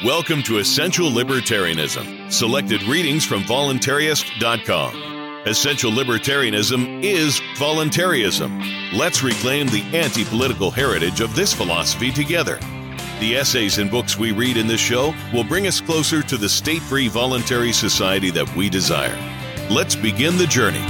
Welcome to Essential Libertarianism, selected readings from voluntarist.com. Essential Libertarianism is voluntarism. Let's reclaim the anti-political heritage of this philosophy together. The essays and books we read in this show will bring us closer to the state-free voluntary society that we desire. Let's begin the journey.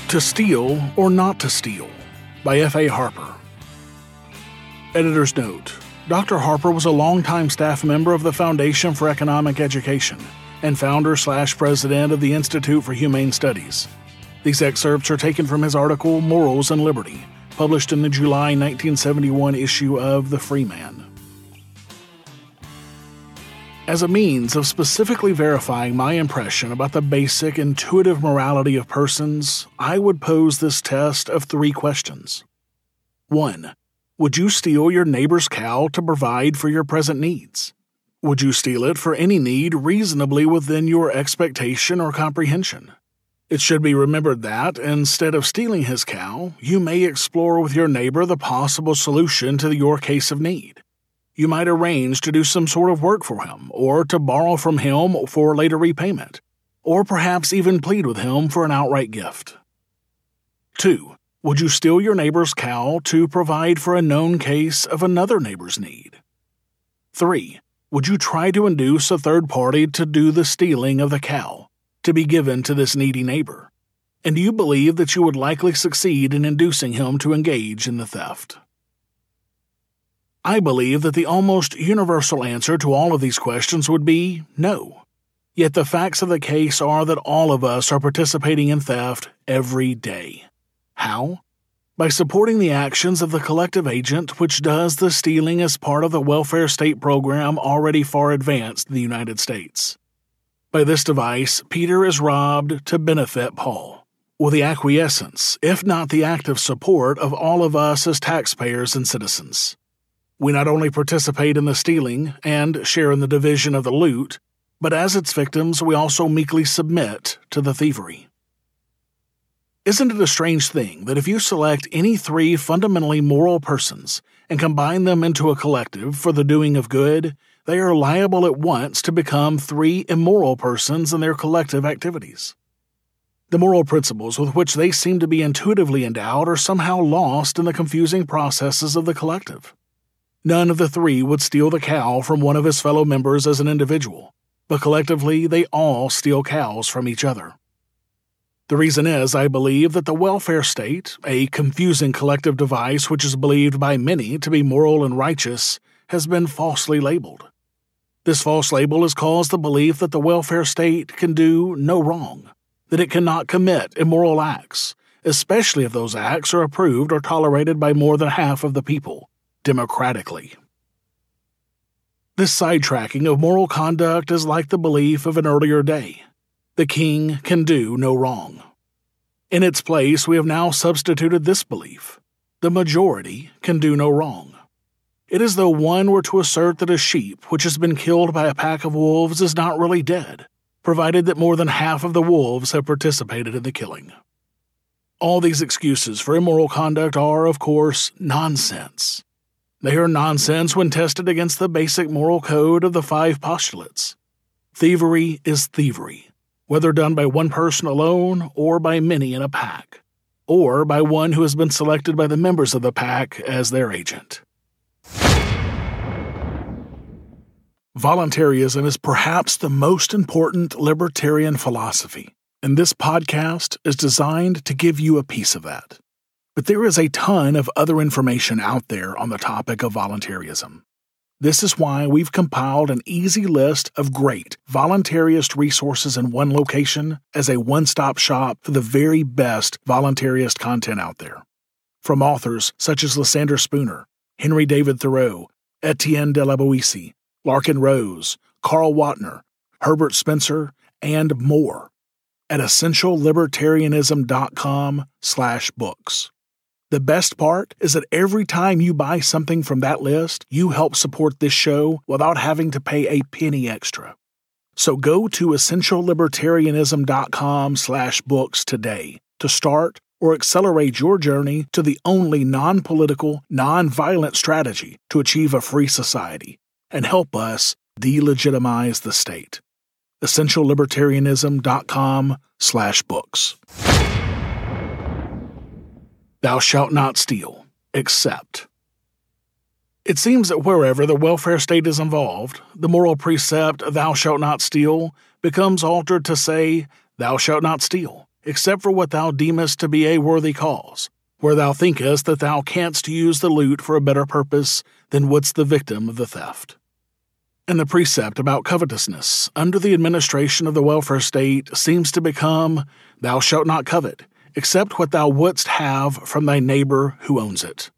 To Steal or Not to Steal by F.A. Harper. Editor's note: Dr. Harper was a longtime staff member of the Foundation for Economic Education and founder/president of the Institute for Humane Studies. These excerpts are taken from his article Morals and Liberty, published in the July 1971 issue of The Freeman. As a means of specifically verifying my impression about the basic intuitive morality of persons, I would pose this test of 3 questions. 1. Would you steal your neighbor's cow to provide for your present needs? Would you steal it for any need reasonably within your expectation or comprehension? It should be remembered that, instead of stealing his cow, you may explore with your neighbor the possible solution to your case of need. You might arrange to do some sort of work for him, or to borrow from him for later repayment, or perhaps even plead with him for an outright gift. 2. Would you steal your neighbor's cow to provide for a known case of another neighbor's need? 3. Would you try to induce a third party to do the stealing of the cow, to be given to this needy neighbor? And do you believe that you would likely succeed in inducing him to engage in the theft? I believe that the almost universal answer to all of these questions would be no. Yet the facts of the case are that all of us are participating in theft every day. How? By supporting the actions of the collective agent which does the stealing as part of the welfare state program already far advanced in the United States. By this device, Peter is robbed to benefit Paul, with the acquiescence, if not the active support, of all of us as taxpayers and citizens. We not only participate in the stealing and share in the division of the loot, but as its victims we also meekly submit to the thievery. Isn't it a strange thing that if you select any 3 fundamentally moral persons and combine them into a collective for the doing of good, they are liable at once to become 3 immoral persons in their collective activities? The moral principles with which they seem to be intuitively endowed are somehow lost in the confusing processes of the collective. None of the 3 would steal the cow from one of his fellow members as an individual, but collectively they all steal cows from each other. The reason is, I believe, that the welfare state, a confusing collective device which is believed by many to be moral and righteous, has been falsely labeled. This false label has caused the belief that the welfare state can do no wrong, that it cannot commit immoral acts, especially if those acts are approved or tolerated by more than half of the people, democratically. This sidetracking of moral conduct is like the belief of an earlier day. The king can do no wrong. In its place, we have now substituted this belief: the majority can do no wrong. It is though one were to assert that a sheep which has been killed by a pack of wolves is not really dead, provided that more than half of the wolves have participated in the killing. All these excuses for immoral conduct are, of course, nonsense. They are nonsense when tested against the basic moral code of the 5 postulates. Thievery is thievery, whether done by one person alone or by many in a pack, or by one who has been selected by the members of the pack as their agent. Voluntarism is perhaps the most important libertarian philosophy, and this podcast is designed to give you a piece of that. But there is a ton of other information out there on the topic of voluntarism. This is why we've compiled an easy list of great voluntarist resources in one location as a one-stop shop for the very best voluntarist content out there. From authors such as Lysander Spooner, Henry David Thoreau, Etienne de la Boétie, Larkin Rose, Carl Watner, Herbert Spencer, and more at essentiallibertarianism.com/books. The best part is that every time you buy something from that list, you help support this show without having to pay a penny extra. So go to essentiallibertarianism.com/books today to start or accelerate your journey to the only non-political, non-violent strategy to achieve a free society and help us delegitimize the state. EssentialLibertarianism.com/books. Thou shalt not steal, except. It seems that wherever the welfare state is involved, the moral precept, thou shalt not steal, becomes altered to say, thou shalt not steal, except for what thou deemest to be a worthy cause, where thou thinkest that thou canst use the loot for a better purpose than wouldst the victim of the theft. And the precept about covetousness, under the administration of the welfare state, seems to become, thou shalt not covet, except what thou wouldst have from thy neighbor who owns it.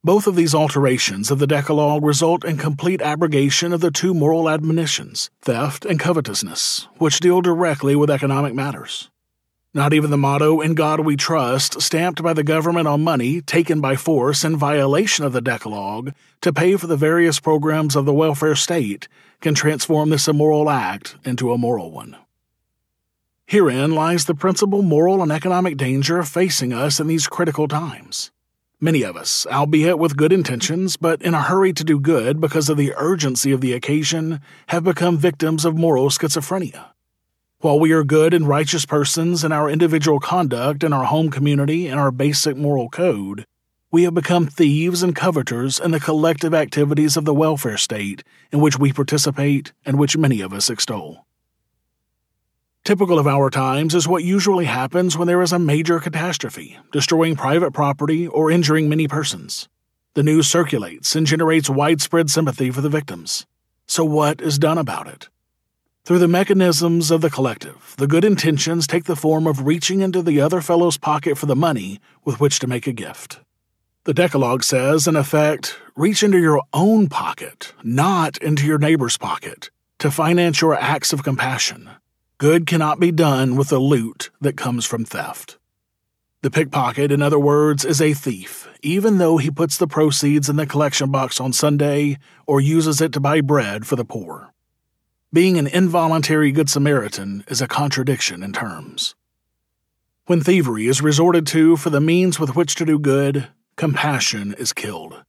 Both of these alterations of the Decalogue result in complete abrogation of the two moral admonitions, theft and covetousness, which deal directly with economic matters. Not even the motto, "In God We Trust," stamped by the government on money taken by force in violation of the Decalogue to pay for the various programs of the welfare state, can transform this immoral act into a moral one. Herein lies the principal moral and economic danger facing us in these critical times. Many of us, albeit with good intentions, but in a hurry to do good because of the urgency of the occasion, have become victims of moral schizophrenia. While we are good and righteous persons in our individual conduct, in our home community, and our basic moral code, we have become thieves and coveters in the collective activities of the welfare state in which we participate and which many of us extol. Typical of our times is what usually happens when there is a major catastrophe, destroying private property or injuring many persons. The news circulates and generates widespread sympathy for the victims. So what is done about it? Through the mechanisms of the collective, the good intentions take the form of reaching into the other fellow's pocket for the money with which to make a gift. The Decalogue says, in effect, reach into your own pocket, not into your neighbor's pocket, to finance your acts of compassion. Good cannot be done with the loot that comes from theft. The pickpocket, in other words, is a thief, even though he puts the proceeds in the collection box on Sunday or uses it to buy bread for the poor. Being an involuntary Good Samaritan is a contradiction in terms. When thievery is resorted to for the means with which to do good, compassion is killed.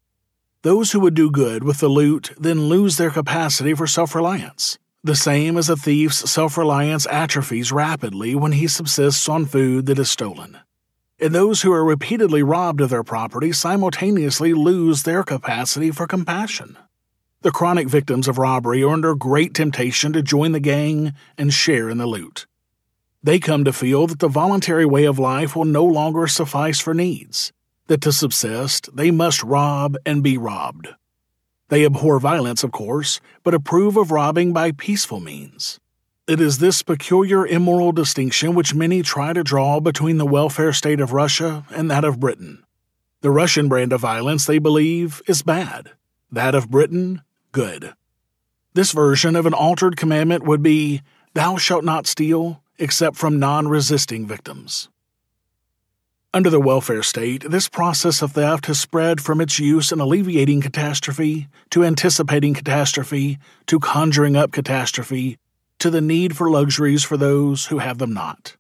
Those who would do good with the loot then lose their capacity for self-reliance. The same as a thief's self-reliance atrophies rapidly when he subsists on food that is stolen. And those who are repeatedly robbed of their property simultaneously lose their capacity for compassion. The chronic victims of robbery are under great temptation to join the gang and share in the loot. They come to feel that the voluntary way of life will no longer suffice for needs, that to subsist they must rob and be robbed. They abhor violence, of course, but approve of robbing by peaceful means. It is this peculiar immoral distinction which many try to draw between the welfare state of Russia and that of Britain. The Russian brand of violence, they believe, is bad. That of Britain, good. This version of an altered commandment would be, thou shalt not steal, except from non-resisting victims. Under the welfare state, this process of theft has spread from its use in alleviating catastrophe, to anticipating catastrophe, to conjuring up catastrophe, to the need for luxuries for those who have them not.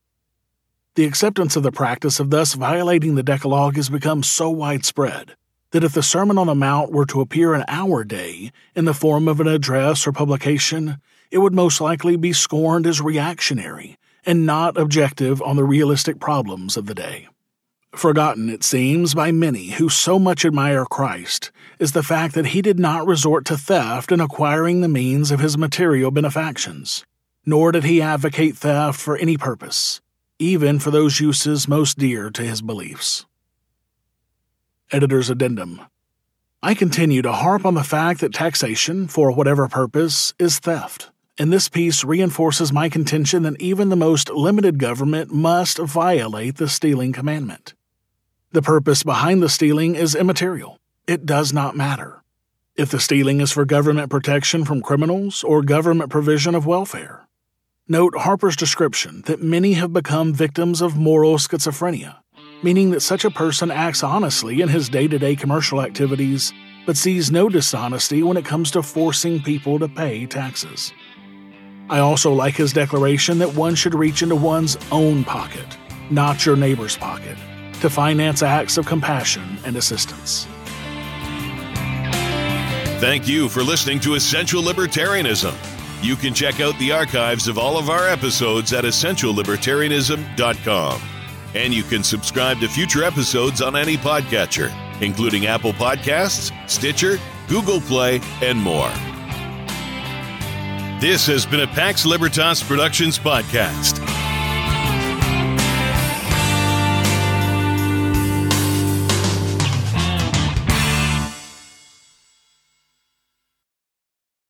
The acceptance of the practice of thus violating the Decalogue has become so widespread that if the Sermon on the Mount were to appear in our day in the form of an address or publication, it would most likely be scorned as reactionary and not objective on the realistic problems of the day. Forgotten, it seems, by many who so much admire Christ is the fact that he did not resort to theft in acquiring the means of his material benefactions, nor did he advocate theft for any purpose, even for those uses most dear to his beliefs. Editor's Addendum. I continue to harp on the fact that taxation, for whatever purpose, is theft, and this piece reinforces my contention that even the most limited government must violate the stealing commandment. The purpose behind the stealing is immaterial. It does not matter. If the stealing is for government protection from criminals or government provision of welfare. Note Harper's description that many have become victims of moral schizophrenia, meaning that such a person acts honestly in his day-to-day commercial activities, but sees no dishonesty when it comes to forcing people to pay taxes. I also like his declaration that one should reach into one's own pocket, not your neighbor's pocket, to finance acts of compassion and assistance. Thank you for listening to Essential Libertarianism. You can check out the archives of all of our episodes at essentiallibertarianism.com. And you can subscribe to future episodes on any podcatcher, including Apple Podcasts, Stitcher, Google Play, and more. This has been a Pax Libertas Productions podcast.